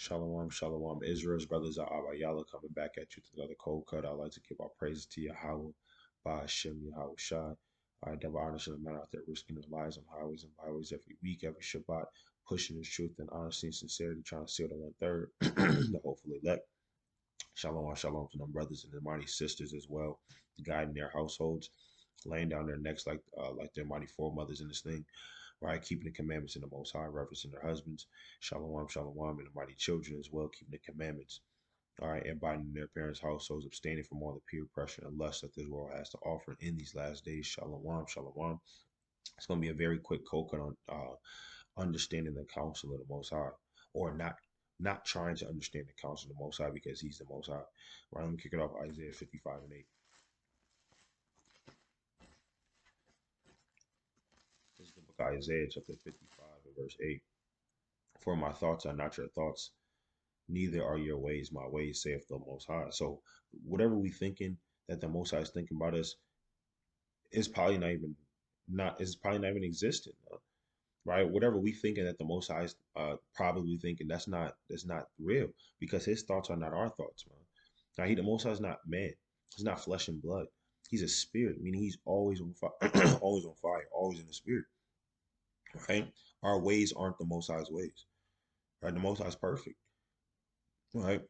Shalom, shalom. Israel's brothers are Abayala coming back at you with another cold cut. I'd like to give our praises to Yahweh, by Hashem, Yahweh Shai. I double honest to the man out there risking their lives on highways and byways every week, every Shabbat, pushing the truth and honesty and sincerity, trying to seal the 1/3, the hopefully elect. Shalom, shalom to them brothers and the mighty sisters as well, guiding their households, laying down their necks like their mighty foremothers in this thing, right? Keeping the commandments in the Most High, reverencing their husbands. Shalom, shalom, and the mighty children as well, keeping the commandments. All right, abiding in their parents' households, abstaining from all the peer pressure and lust that this world has to offer in these last days. Shalom, shalom. It's going to be a very quick coconut on understanding the counsel of the Most High, or not trying to understand the counsel of the Most High because He's the Most High. Right, let me kick it off. Isaiah 55:8. This is the book of Isaiah, chapter 55, and verse 8. For my thoughts are not your thoughts, neither are your ways my ways, saith the Most High. So whatever we thinking that the Most High is thinking about us is probably not even existent, right? Whatever we thinking that the Most High is probably thinking, that's not real, because His thoughts are not our thoughts, man. Now the Most High is not man. He's not flesh and blood. He's a spirit, meaning He's always on fire, always on fire, always in the spirit, right? Our ways aren't the Most High's ways, right? The Most High is perfect, right?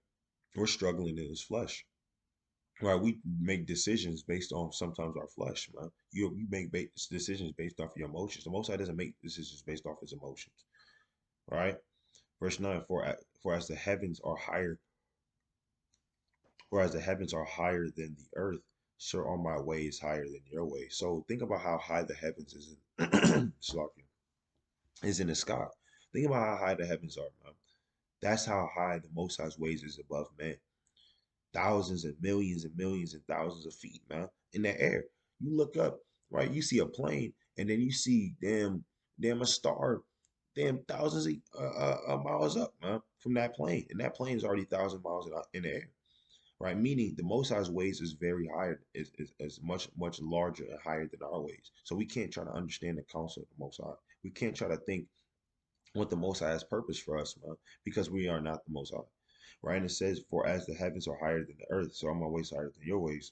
We're struggling in His flesh. Right, we make decisions based on sometimes our flesh, man. You make decisions based off your emotions. The Most High doesn't make decisions based off His emotions, right? Verse 9, for as the heavens are higher, for as the heavens are higher than the earth, so are my ways higher than your ways. So think about how high the heavens is in is in the sky. Think about how high the heavens are, man. That's how high the Most High's ways is above man. Thousands and millions and thousands of feet, man, in the air. You look up, right? You see a plane, and then you see damn a star, damn thousands of miles up, man, from that plane, and that plane is already 1,000 miles in the air, right? Meaning the Most High's ways is very higher, is much larger and higher than our ways. So we can't try to understand the counsel of the Most High. We can't try to think what the Most High has purpose for us, man, because we are not the Most High. Right? And it says, for as the heavens are higher than the earth, so are my ways higher than your ways,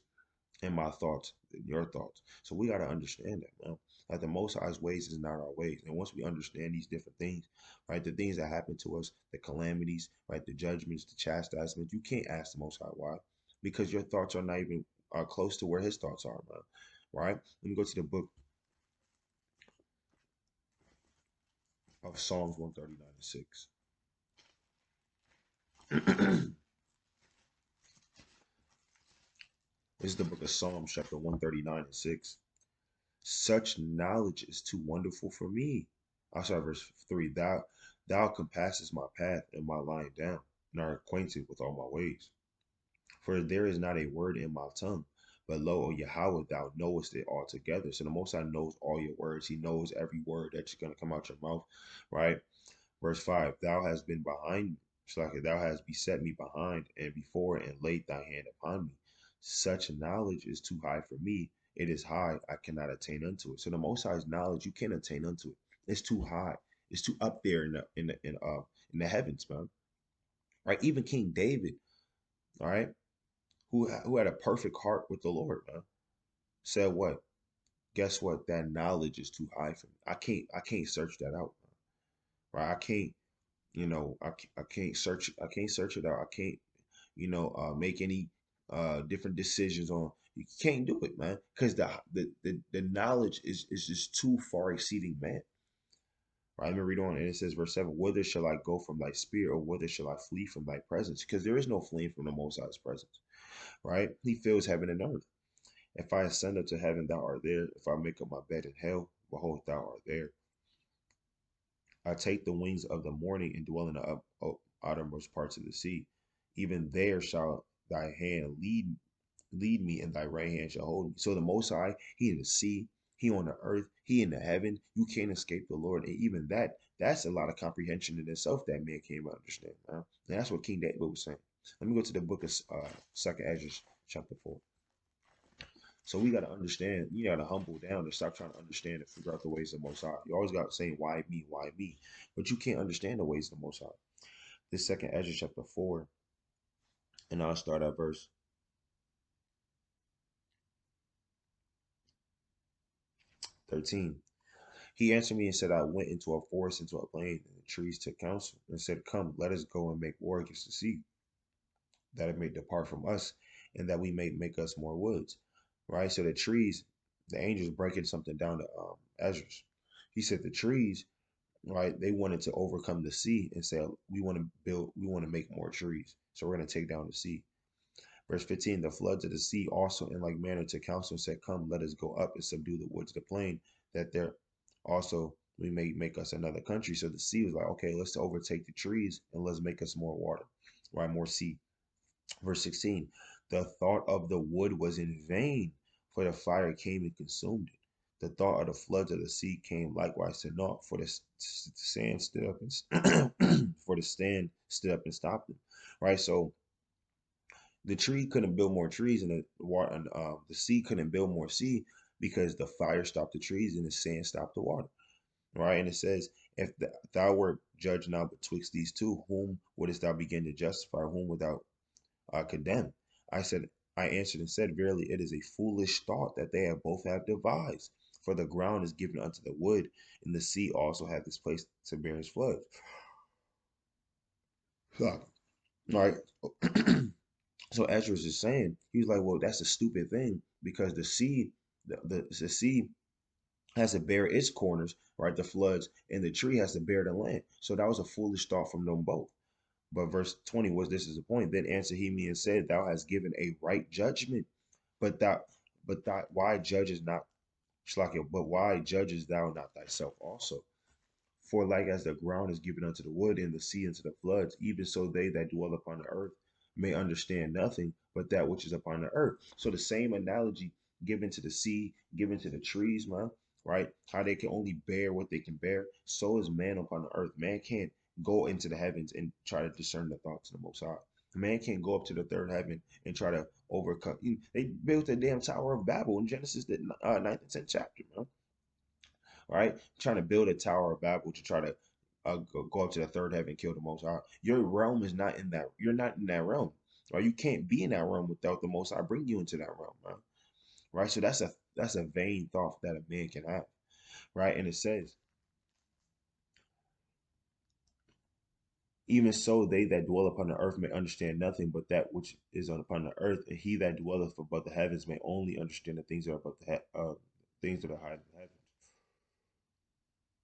and my thoughts than your thoughts. So we got to understand that, man. Like the Most High's ways is not our ways. And once we understand these different things, right, the things that happen to us, the calamities, right, the judgments, the chastisements, you can't ask the Most High why, because your thoughts are not even close to where His thoughts are, man. Right? Let me go to the book of Psalms 139:6. This is the book of Psalms, chapter 139:6. Such knowledge is too wonderful for me. I sorry, verse 3. Thou compassest my path and my lying down, and art acquainted with all my ways. For there is not a word in my tongue, but lo, O Yahweh, thou knowest it altogether. So the Most High knows all your words. He knows every word that's going to come out your mouth, right? Verse 5. Thou hast been behind me. It's like thou hast beset me behind and before and laid thy hand upon me. Such knowledge is too high for me. It is high, I cannot attain unto it. So the Most High's knowledge, you can't attain unto it. It's too high. It's too up there in the heavens, man. Right? Even King David, all right, who had a perfect heart with the Lord, man, said what? Guess what? That knowledge is too high for me. I can't search that out, man. Right? I can't, I can't search it out. I can't, make any different decisions on. You can't do it, man, because the knowledge is just too far exceeding man. Right? Let me read on, and it says, verse 7: Whither shall I go from thy spirit, or whither shall I flee from thy presence? Because there is no fleeing from the Most High's presence. Right? He fills heaven and earth. If I ascend up to heaven, thou art there. If I make up my bed in hell, behold, thou art there. I take the wings of the morning and dwell in the outermost parts of the sea. Even there shall thy hand lead me, and thy right hand shall hold me. So the Most High, He in the sea, He on the earth, He in the heaven. You can't escape the Lord. And even that's a lot of comprehension in itself that man can't even understand. Man. And that's what King David was saying. Let me go to the book of Second Ezra, chapter 4. So we got to understand, you got to humble down and stop trying to understand and figure out the ways of the Most High. You always got to say, why me, why me? But you can't understand the ways of the Most High. This second Ezra chapter 4, and I'll start at verse 13. He answered me and said, I went into a forest, into a plain, and the trees took counsel and said, Come, let us go and make war against the sea, that it may depart from us, and that we may make us more woods. Right? So the trees, the angels breaking something down to Ezra's. He said the trees, right, they wanted to overcome the sea and say, we want to make more trees. So we're going to take down the sea. Verse 15, the floods of the sea also in like manner to counsel and said, Come, let us go up and subdue the woods of the plain, that there also we may make us another country. So the sea was like, okay, let's overtake the trees and let's make us more water, right? More sea. Verse 16, the thought of the wood was in vain, for the fire came and consumed it. The thought of the floods of the sea came likewise to naught, for the sand stood up and for the stand stood up and stopped them. Right. So the tree couldn't build more trees, and the water, and the sea couldn't build more sea because the fire stopped the trees and the sand stopped the water. Right. And it says, if thou wert judged now betwixt these two, whom wouldst thou begin to justify? Whom would thou condemn? I said, I answered and said, Verily, it is a foolish thought that they have devised. For the ground is given unto the wood, and the sea also hath this place to bear his floods. So, right. So Ezra was just saying, he was like, well, that's a stupid thing because the sea has to bear its corners, right? The floods, and the tree has to bear the land. So that was a foolish thought from them both. But verse 20 was this is the point. Then answered he me and said, Thou hast given a right judgment, but that why judges not Shlakia, but why judges thou not thyself also? For like as the ground is given unto the wood, and the sea unto the floods, even so they that dwell upon the earth may understand nothing but that which is upon the earth. So the same analogy given to the sea, given to the trees, man, right? How they can only bear what they can bear. So is man upon the earth. Man can't go into the heavens and try to discern the thoughts of the Most High. Man can't go up to the third heaven and try to overcome. They built a damn Tower of Babel in Genesis, the ninth and 10th chapter, man, right? Trying to build a Tower of Babel to try to go up to the third heaven and kill the Most High. Your realm is not in that. You're not in that realm, right? You can't be in that realm without the Most High bring you into that realm, man. Right? So that's a vain thought that a man can have, right? And it says, even so, they that dwell upon the earth may understand nothing but that which is upon the earth, and he that dwelleth above the heavens may only understand the things that are above things that are high in the heavens.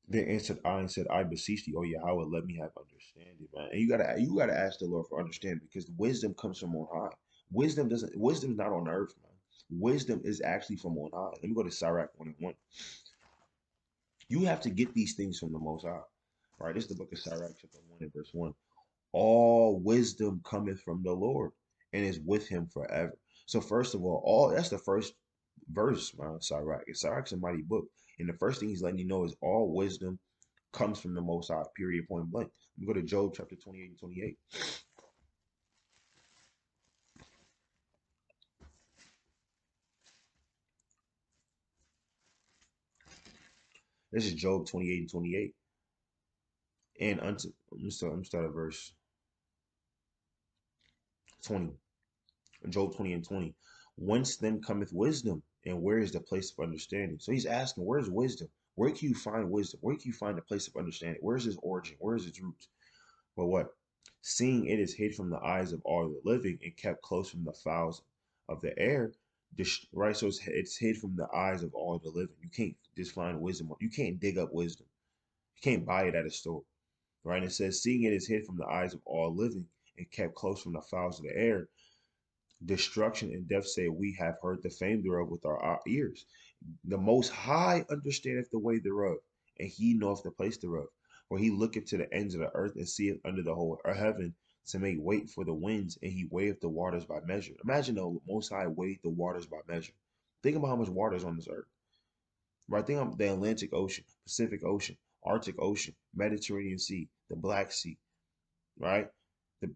Then answered I and said, I beseech thee, O Yahweh, let me have understanding, man. And you gotta ask the Lord for understanding because wisdom comes from on high. Wisdom's not on earth, man. Wisdom is actually from on high. Let me go to Sirach 1 and 1. You have to get these things from the most high. All right, this is the book of Sirach, chapter 1 and verse 1. All wisdom cometh from the Lord and is with him forever. So first of all that's the first verse, man, Sirach. Sirach's a mighty book. And the first thing he's letting you know is all wisdom comes from the Most High, period, point blank. We go to Job chapter 28 and 28. This is Job 28 and 28. And unto, I'm start at verse 20. Job 20 and 20. Whence then cometh wisdom, and where is the place of understanding? So he's asking, where's wisdom? Where can you find wisdom? Where can you find the place of understanding? Where's its origin? Where's its roots? But what? Seeing it is hid from the eyes of all the living and kept close from the fowls of the air, right? So it's hid from the eyes of all the living. You can't just find wisdom. You can't dig up wisdom. You can't buy it at a store, right? And it says, seeing it is hid from the eyes of all living and kept close from the fowls of the air, destruction and death say, we have heard the fame thereof with our ears. The Most High understandeth the way thereof, and he knoweth the place thereof. For he looketh to the ends of the earth and seeth under the whole heaven to make wait for the winds, and he weigheth the waters by measure. Imagine the Most High weighed the waters by measure. Think about how much water is on this earth. Right? Think about the Atlantic Ocean, Pacific Ocean, Arctic Ocean, Mediterranean Sea, the Black Sea, right?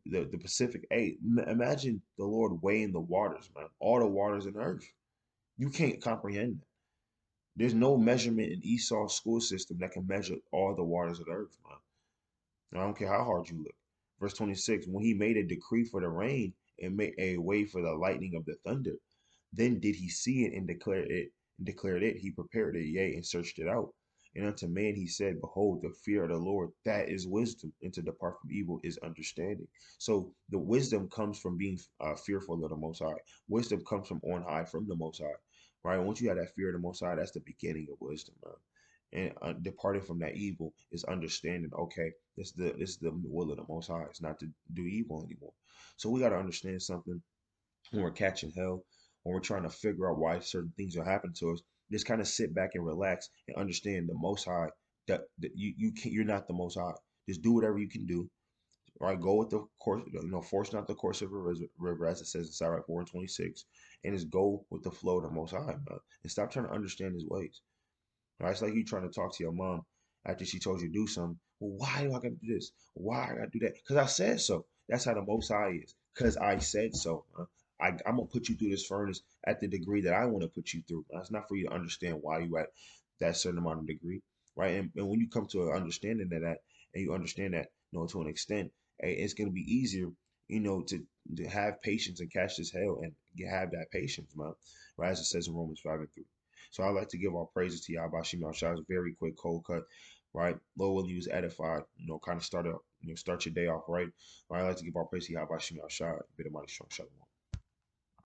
The Pacific. Hey, imagine the Lord weighing the waters, man. All the waters in the earth. You can't comprehend that. There's no measurement in Esau's school system that can measure all the waters of the earth, man. I don't care how hard you look. Verse 26, when he made a decree for the rain and made a way for the lightning of the thunder, then did he see it and declared it, he prepared it, yea, and searched it out. And unto man he said, behold, the fear of the Lord, that is wisdom, and to depart from evil is understanding. So the wisdom comes from being fearful of the Most High. Wisdom comes from on high, from the Most High, right? Once you have that fear of the Most High, that's the beginning of wisdom, man. And departing from that evil is understanding. Okay, this is the will of the Most High. It's not to do evil anymore. So we got to understand something when we're catching hell, when we're trying to figure out why certain things are happening to us. Just kind of sit back and relax and understand the Most High. That you can, you're not the Most High. Just do whatever you can do. Right, go with the course. Force not the course of a river, as it says in Sirach 4:26, and just go with the flow of the Most High, man, and stop trying to understand His ways. Right? It's like you trying to talk to your mom after she told you to do something. Well, why do I got to do this? Why I got to do that? Because I said so. That's how the Most High is. Because I said so. I'm gonna put you through this furnace at the degree that I want to put you through. It's not for you to understand why you at that certain amount of degree, right? And when you come to an understanding of that, and you understand that, to an extent, it's gonna be easier, to have patience and catch this hell and have that patience, man. Right, as it says in Romans 5:3. So I'd like to give all praises to Yahweh Shemel Shai. It's a very quick cold cut, right? Lord willing, you was edified, kind of start your day off right. I'd like to give all praise to Yahweh Shemel Shai. Bit of money strong. Shalom.